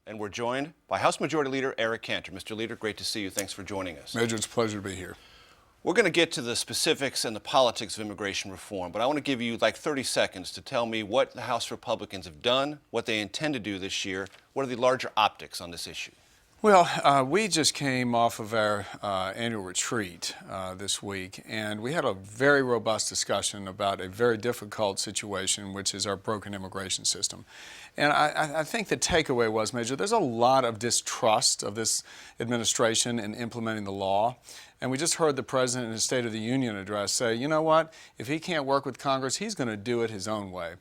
and we're joined by House Majority Leader Eric Cantor. Mr. Leader, great to see you. Thanks for joining us. Major, it's a pleasure to be here. We're going to get to the specifics and the politics of immigration reform, but I want to give you like 30 seconds to tell me what the House Republicans have done, what they intend to do this year. What are the larger optics on this issue? Well, we just came off of our annual retreat this week, and we had a very robust discussion about a very difficult situation, which is our broken immigration system. And I think the takeaway was, Major, there's a lot of distrust of this administration in implementing the law. And we just heard the President in his State of the Union address say, you know what, if he can't work with Congress, he's going to do it his own way.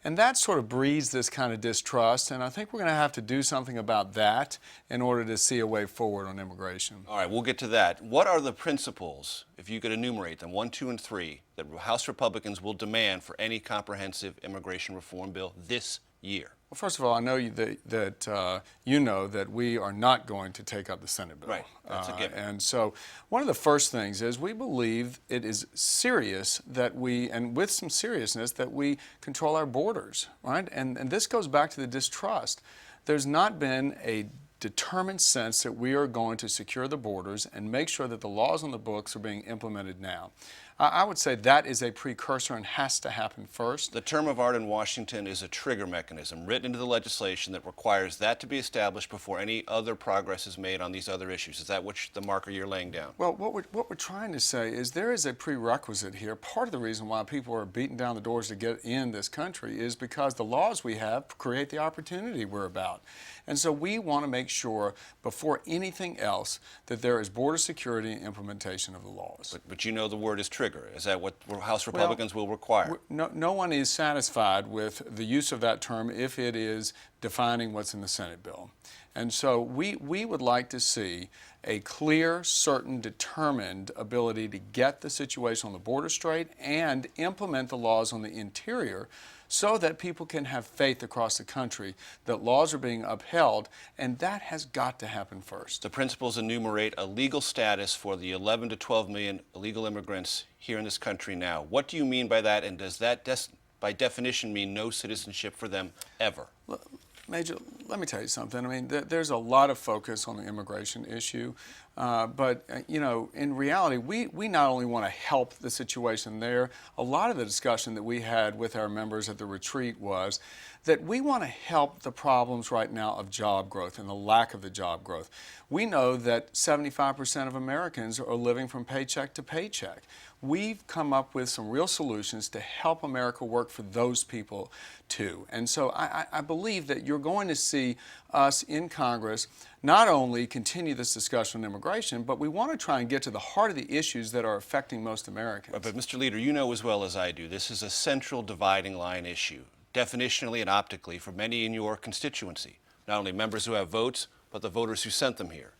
And that sort of breeds this kind of distrust, and I think we're going to have to do something about that in order to see a way forward on immigration. All right, we'll get to that. What are the principles, if you could enumerate them, 1, 2, and 3, that House Republicans will demand for any comprehensive immigration reform bill this year? Well, first of all, I know that you know that we are not going to take up the Senate bill. Right, that's a given. And so one of the first things is we believe it is serious that and with some seriousness, that we control our borders, right? And this goes back to the distrust. There's not been a determined sense that we are going to secure the borders and make sure that the laws on the books are being implemented now. I would say that is a precursor and has to happen first. The term of art in Washington is a trigger mechanism written into the legislation that requires that to be established before any other progress is made on these other issues. Is that the marker you're laying down? Well, what we're trying to say is there is a prerequisite here. Part of the reason why people are beating down the doors to get in this country is because the laws we have create the opportunity we're about. And so we want to make sure before anything else that there is border security and implementation of the laws. But you know the word is trigger. Is that what House Republicans will require? No one is satisfied with the use of that term if it is defining what's in the Senate bill. And so we would like to see a clear, certain, determined ability to get the situation on the border straight and implement the laws on the interior so that people can have faith across the country that laws are being upheld, and that has got to happen first. The principles enumerate a legal status for the 11 to 12 million illegal immigrants here in this country now. What do you mean by that, and does that by definition mean no citizenship for them ever? Major, let me tell you something. I mean, there's a lot of focus on the immigration issue, but you know, in reality, we not only want to help the situation there. A lot of the discussion that we had with our members at the retreat was that we want to help the problems right now of job growth and the lack of the job growth. We know that 75% of Americans are living from paycheck to paycheck. We've come up with some real solutions to help America work for those people too. And so I believe that you're going to see us in Congress not only continue this discussion on immigration, but we want to try and get to the heart of the issues that are affecting most Americans. But Mr. Leader, you know as well as I do, this is a central dividing line issue, definitionally and optically, for many in your constituency. Not only members who have votes, but the voters who sent them here.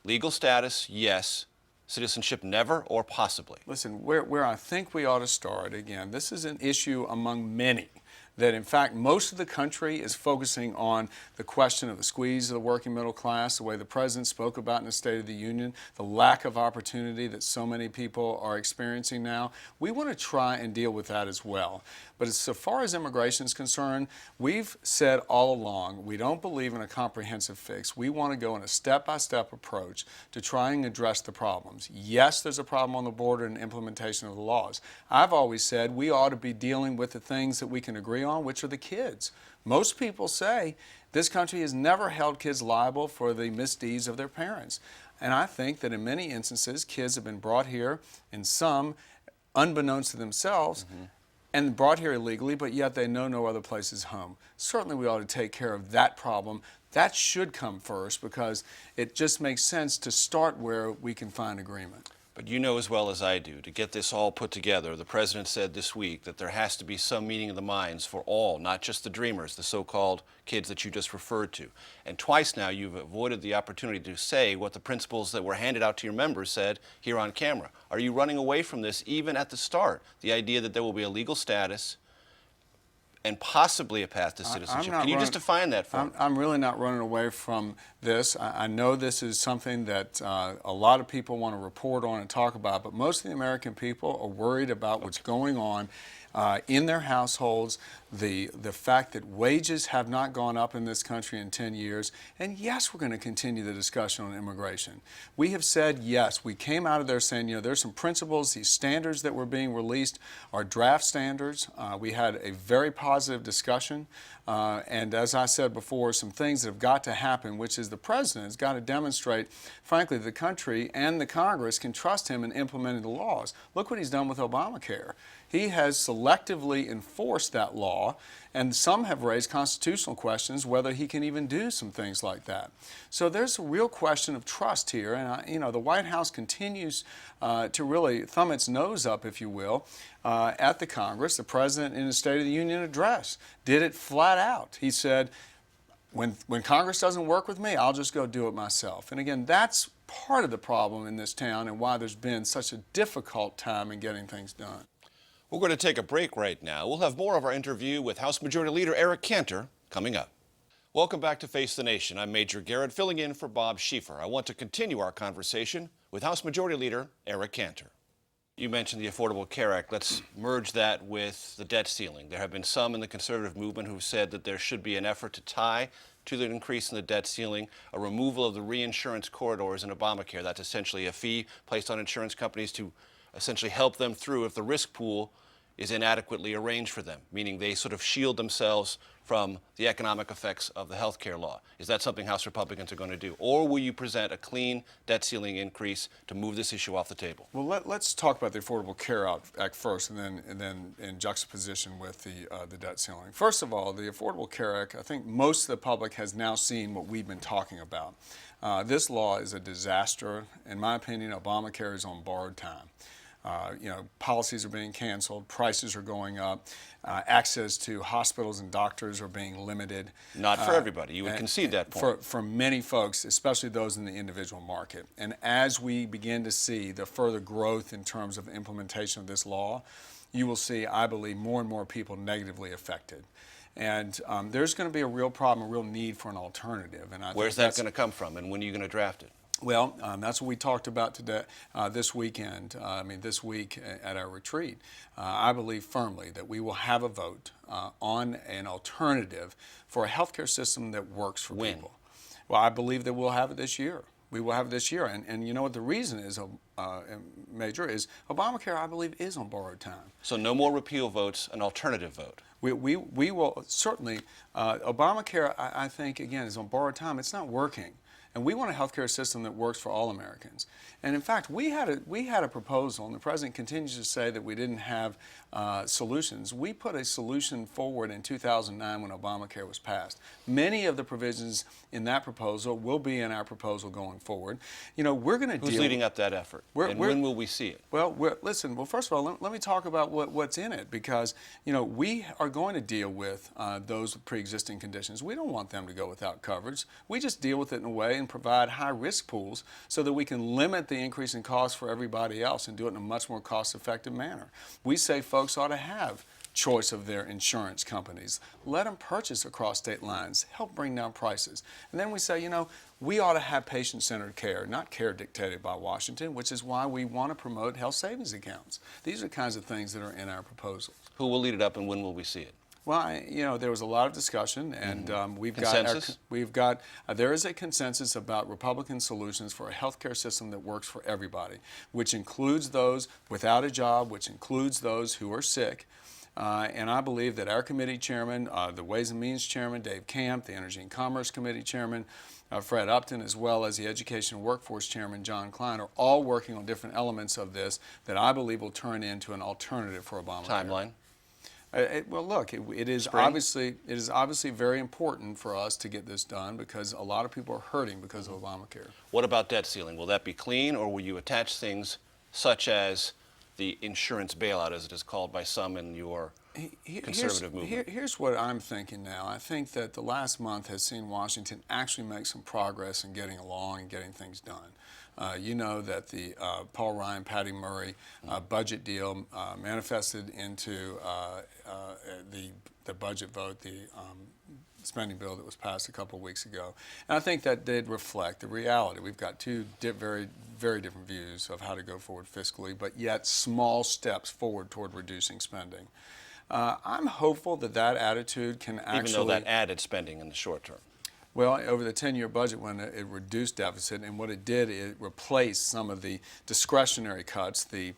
Legal status, yes. Citizenship, never or possibly? Listen, where I think we ought to start, again, this is an issue among many that, in fact, most of the country is focusing on the question of the squeeze of the working middle class, the way the President spoke about in the State of the Union, the lack of opportunity that so many people are experiencing now. We want to try and deal with that as well. But as so far as immigration is concerned, we've said all along we don't believe in a comprehensive fix. We want to go in a step-by-step approach to try and address the problems. Yes, there's a problem on the border and implementation of the laws. I've always said we ought to be dealing with the things that we can agree on, which are the kids. Most people say this country has never held kids liable for the misdeeds of their parents. And I think that in many instances, kids have been brought here, in some unbeknownst to themselves, and brought here illegally, but yet they know no other place is home. Certainly we ought to take care of that problem. That should come first because it just makes sense to start where we can find agreement. But you know as well as I do, to get this all put together, the President said this week that there has to be some meeting of the minds for all, not just the dreamers, the so-called kids that you just referred to. And twice now you've avoided the opportunity to say what the principles that were handed out to your members said here on camera. Are you running away from this even at the start? The idea that there will be a legal status and possibly a path to citizenship. Can you just define that for me? I'm really not running away from this. I know this is something that a lot of people want to report on and talk about, but most of the American people are worried about what's going on. in their households, the fact that wages have not gone up in this country in 10 years, and yes, we're going to continue the discussion on immigration. We have said yes. We came out of there saying, there's some principles, these standards that were being released are draft standards. We had a very positive discussion, and as I said before, some things that have got to happen, which is the president has got to demonstrate, frankly, the country and the Congress can trust him in implementing the laws. Look what he's done with Obamacare. He has selectively enforced that law, and some have raised constitutional questions whether he can even do some things like that. So there's a real question of trust here, and the White House continues to really thumb its nose up, if you will, at the Congress. The president, in his State of the Union address, did it flat out. He said, when Congress doesn't work with me, I'll just go do it myself. And again, that's part of the problem in this town and why there's been such a difficult time in getting things done. We're going to take a break right now. We'll have more of our interview with House Majority Leader Eric Cantor coming up. Welcome back to Face the Nation. I'm Major Garrett, filling in for Bob Schieffer. I want to continue our conversation with House Majority Leader Eric Cantor. You mentioned the Affordable Care Act. Let's merge that with the debt ceiling. There have been some in the conservative movement who said that there should be an effort to tie to the increase in the debt ceiling a removal of the reinsurance corridors in Obamacare. That's essentially a fee placed on insurance companies to essentially help them through if the risk pool is inadequately arranged for them, meaning they sort of shield themselves from the economic effects of the health care law. Is that something House Republicans are going to do? Or will you present a clean debt ceiling increase to move this issue off the table? Well, let's talk about the Affordable Care Act first, and then in juxtaposition with the debt ceiling. First of all, the Affordable Care Act, I think most of the public has now seen what we've been talking about. This law is a disaster. In my opinion, Obamacare is on borrowed time. Policies are being canceled, prices are going up, access to hospitals and doctors are being limited. Not for everybody. You would concede that point. For many folks, especially those in the individual market. And as we begin to see the further growth in terms of implementation of this law, you will see, I believe, more and more people negatively affected. And there's going to be a real problem, a real need for an alternative. And Where's that going to come from, and when are you going to draft it? Well, that's what we talked about today, this week at our retreat. I believe firmly that we will have a vote on an alternative for a healthcare system that works for people. Well, I believe that we'll have it this year. We will have it this year. And you know what the reason is, Major, is Obamacare, I believe, is on borrowed time. So no more repeal votes, an alternative vote. We will certainly, Obamacare, I think, again, is on borrowed time. It's not working. And we want a healthcare system that works for all Americans. And in fact, we had a proposal, and the president continues to say that we didn't have solutions. We put a solution forward in 2009 when Obamacare was passed. Many of the provisions in that proposal will be in our proposal going forward. We're going to deal. Who's leading up that effort? And when will we see it? Well, listen. Well, first of all, let me talk about what's in it, because we are going to deal with those pre-existing conditions. We don't want them to go without coverage. We just deal with it in a way and provide high-risk pools so that we can limit the increase in costs for everybody else and do it in a much more cost-effective manner. We say folks ought to have choice of their insurance companies. Let them purchase across state lines, help bring down prices. And then we say, we ought to have patient-centered care, not care dictated by Washington, which is why we want to promote health savings accounts. These are the kinds of things that are in our proposals. Who will lead it up, and when will we see it? Well, there was a lot of discussion, and there is a consensus about Republican solutions for a healthcare system that works for everybody, which includes those without a job, which includes those who are sick. And I believe that our committee chairman, the Ways and Means chairman, Dave Camp, the Energy and Commerce Committee chairman, Fred Upton, as well as the Education and Workforce chairman, John Klein, are all working on different elements of this that I believe will turn into an alternative for Obamacare. Timeline? Well, look, it is obviously very important for us to get this done because a lot of people are hurting because of Obamacare. What about debt ceiling? Will that be clean, or will you attach things such as the insurance bailout, as it is called by some in your conservative movement? Here's what I'm thinking now. I think that the last month has seen Washington actually make some progress in getting along and getting things done. You know that the Paul Ryan, Patty Murray budget deal manifested into the budget vote, the spending bill that was passed a couple of weeks ago. And I think that did reflect the reality. We've got two very, very different views of how to go forward fiscally, but yet small steps forward toward reducing spending. I'm hopeful that that attitude can actually... Even though that added spending in the short term. Well, over the 10-year budget, when it reduced deficit, and what it did, it replaced some of the discretionary cuts, the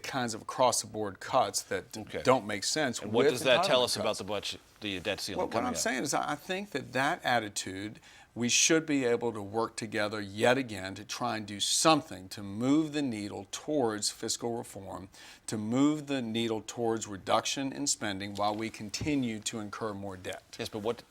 kinds of across-the-board cuts that don't make sense. And what does that tell us about the budget, the debt ceiling? Well, what I'm saying is I think that attitude, we should be able to work together yet again to try and do something to move the needle towards fiscal reform, to move the needle towards reduction in spending while we continue to incur more debt. Yes, but what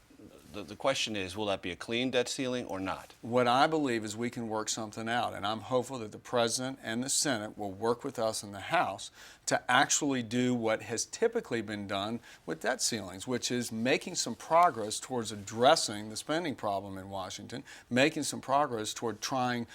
the question is, will that be a clean debt ceiling or not? What I believe is we can work something out, and I'm hopeful that the President and the Senate will work with us in the House to actually do what has typically been done with debt ceilings, which is making some progress towards addressing the spending problem in Washington, making some progress toward trying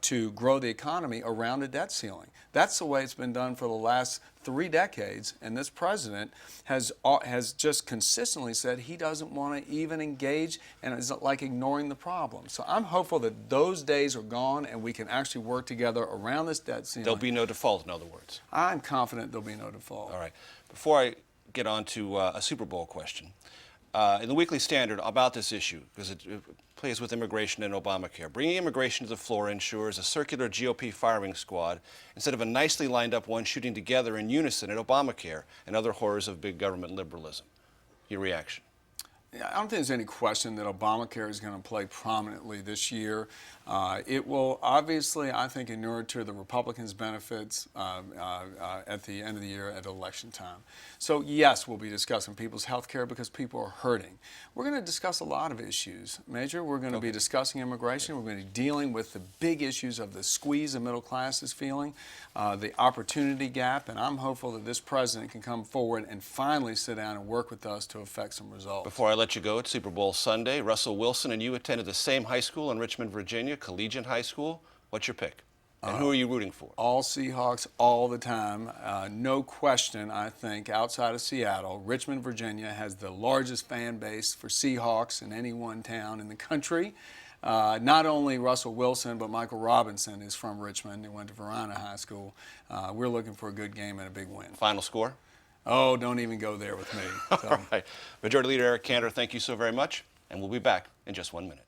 to grow the economy around a debt ceiling. That's the way it's been done for the last 3 decades, and this president has just consistently said he doesn't want to even engage and is like ignoring the problem. So I'm hopeful that those days are gone and we can actually work together around this debt ceiling. There'll be no default, in other words. I'm confident there'll be no default. All right. Before I get on to a Super Bowl question, in the Weekly Standard about this issue, because it plays with immigration and Obamacare. Bringing immigration to the floor ensures a circular GOP firing squad instead of a nicely lined up one shooting together in unison at Obamacare and other horrors of big government liberalism. Your reaction? I don't think there's any question that Obamacare is going to play prominently this year. It will obviously, I think, inure to the Republicans' benefits at the end of the year at election time. So yes, we'll be discussing people's health care because people are hurting. We're going to discuss a lot of issues. Major, we're going to be discussing immigration. We're going to be dealing with the big issues of the squeeze the middle class is feeling, the opportunity gap, and I'm hopeful that this president can come forward and finally sit down and work with us to affect some results. Before I let you go, it's Super Bowl Sunday. Russell Wilson and you attended the same high school in Richmond, Virginia, Collegiate High School. What's your pick? And who are you rooting for? All Seahawks all the time. No question, I think, outside of Seattle, Richmond, Virginia has the largest fan base for Seahawks in any one town in the country. Not only Russell Wilson, but Michael Robinson is from Richmond. He went to Verona High School. We're looking for a good game and a big win. Final score? Oh, don't even go there with me. So. All right. Majority Leader Eric Cantor, thank you so very much, and we'll be back in just 1 minute.